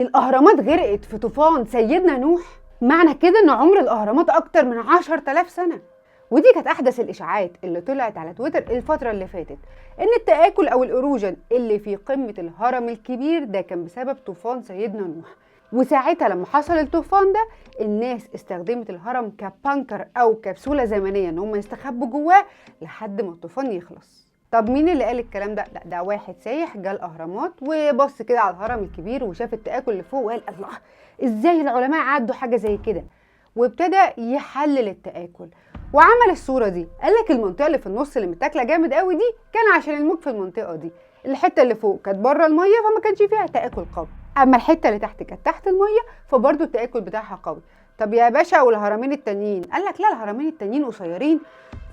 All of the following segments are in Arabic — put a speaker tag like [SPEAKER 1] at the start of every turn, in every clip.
[SPEAKER 1] الأهرامات غرقت في طوفان سيدنا نوح. معنى كده إن عمر الأهرامات أكتر من 10,000 سنة. ودي كانت أحدث الإشاعات اللي طلعت على تويتر الفترة اللي فاتت، إن التآكل أو الإروجن اللي في قمة الهرم الكبير ده كان بسبب طوفان سيدنا نوح. وساعتها لما حصل الطوفان ده الناس استخدمت الهرم كبانكر أو كبسولة زمنية إن هم يستخبوا جواه لحد ما الطوفان يخلص. طب مين اللي قال الكلام ده؟ لا، ده واحد سايح جه الاهرامات وبص كده على الهرم الكبير وشاف التآكل اللي فوق وقال الله، ازاي العلماء عدوا حاجه زي كده؟ وابتدى يحلل التآكل وعمل الصوره دي. قال لك المنطقه اللي في النص اللي متاكله جامد قوي دي كان عشان الموج في المنطقه دي، الحته اللي فوق كانت بره الميه فما كانش فيها تآكل قوي، اما الحته اللي تحت كانت تحت الميه فبرضه التآكل بتاعها قوي. طب يا باشا والهرمين التانيين؟ قال لك لا، الهرمين التانيين قصيرين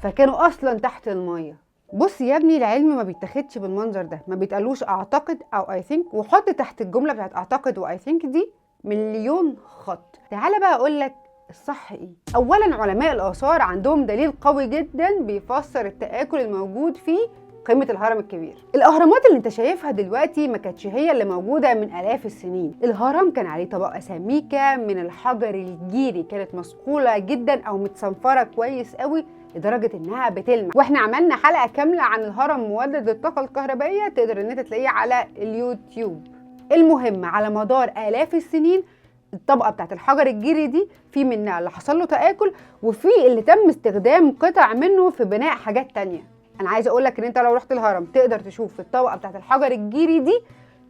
[SPEAKER 1] فكانوا اصلا تحت الميه. بص يا ابني، العلم ما بيتاخدش بالمنظر ده، ما بيتقالوش اعتقد او اي ثينك وحط تحت الجمله بتاعت اعتقد واي ثينك دي مليون خط. تعالى بقى اقول لك الصح ايه. اولا علماء الاثار عندهم دليل قوي جدا بيفسر التآكل الموجود في قمة الهرم الكبير. الأهرامات اللي انت شايفها دلوقتي ما كانتش هي اللي موجودة من آلاف السنين. الهرم كان عليه طبقة سميكة من الحجر الجيري، كانت مصقولة جدا أو متصنفرة كويس قوي لدرجة انها بتلمع. واحنا عملنا حلقة كاملة عن الهرم مولد الطاقة الكهربائية، تقدر ان انت تلاقيه على اليوتيوب. المهم على مدار آلاف السنين الطبقة بتاعت الحجر الجيري دي في منها اللي حصل له تآكل وفي اللي تم استخدام قطع منه في بناء حاجات تانية. انا عايزه اقول لك ان انت لو رحت الهرم تقدر تشوف الطبقه بتاعت الحجر الجيري دي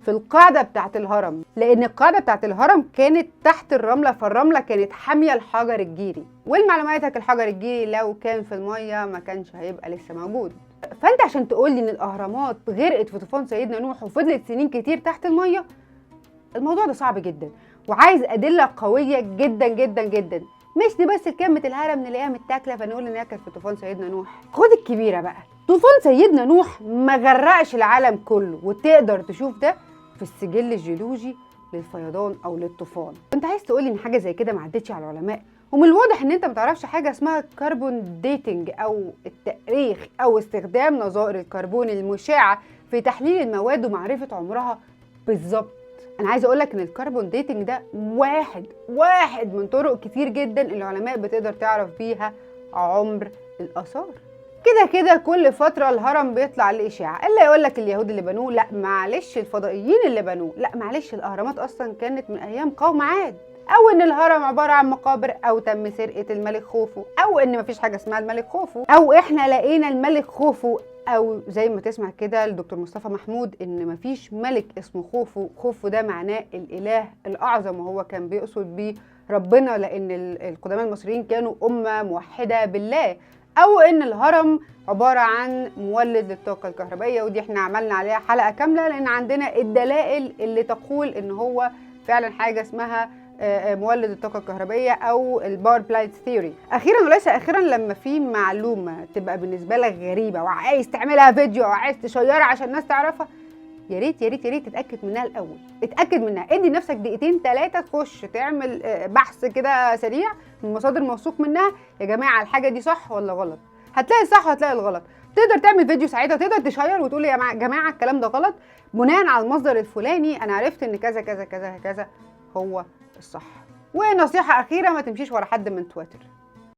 [SPEAKER 1] في القاعده بتاعت الهرم، لان القاعده بتاعت الهرم كانت تحت الرمله فالرمله كانت حاميه الحجر الجيري. والمعلوماتك الحجر الجيري لو كان في الميه ما كانش هيبقى لسه موجود. فانت عشان تقول لي ان الاهرامات غرقت في طوفان سيدنا نوح وفضلت سنين كتير تحت الميه، الموضوع ده صعب جدا وعايز ادله قويه جدا جدا جدا، مش دي بس كلمه الهرم نلاقيها متاكله فنقول ان هي كانت في طوفان سيدنا نوح. خد الكبيره بقى، طوفان سيدنا نوح ما غرقش العالم كله، وتقدر تشوف ده في السجل الجيولوجي للفيضان او للطوفان. انت عايز تقول لي ان حاجه زي كده ما عدتش على العلماء؟ ومن الواضح ان انت ما تعرفش حاجه اسمها كربون ديتنج او التاريخ او استخدام نظائر الكربون المشعه في تحليل المواد ومعرفه عمرها بالظبط. انا عايزه اقول لك ان الكربون ديتنج ده واحد من طرق كتير جدا العلماء بتقدر تعرف بيها عمر الاثار. كده كل فتره الهرم بيطلع له اشاعه، اللي يقول لك اليهود اللي بنوه، لا معلش الفضائيين اللي بنوه، لا معلش الاهرامات اصلا كانت من ايام قوم عاد، او ان الهرم عباره عن مقابر، او تم سرقه الملك خوفو، او ان مفيش حاجه اسمها الملك خوفو، او احنا لقينا الملك خوفو، او زي ما تسمع كده الدكتور مصطفى محمود ان مفيش ملك اسمه خوفو. خوفو ده معناه الاله الاعظم وهو كان بيقصد بيه ربنا، لان القدماء المصريين كانوا امه موحده بالله، او ان الهرم عباره عن مولد للطاقه الكهربائيه، ودي احنا عملنا عليها حلقه كامله لان عندنا الدلائل اللي تقول ان هو فعلا حاجه اسمها مولد الطاقه الكهربائيه او الباور بلايت ثيوري. اخيرا وليس اخيرا، لما في معلومه تبقى بالنسبه لك غريبه وعايز تعملها فيديو او عايز تشيرها عشان الناس تعرفها، يا ريت يا ريت يا ريت تتاكد منها الاول. اتاكد منها، ادي نفسك دقيقتين 3 تخش تعمل بحث كده سريع من مصادر موثوق منها، يا جماعه الحاجه دي صح ولا غلط؟ هتلاقي الصح وهتلاقي الغلط. تقدر تعمل فيديو ساعتها، تقدر تشير وتقول يا جماعه الكلام ده غلط، بناء على المصدر الفلاني انا عرفت ان كذا كذا كذا كذا هو الصح. ونصيحه اخيره، ما تمشيش ورا حد من تويتر.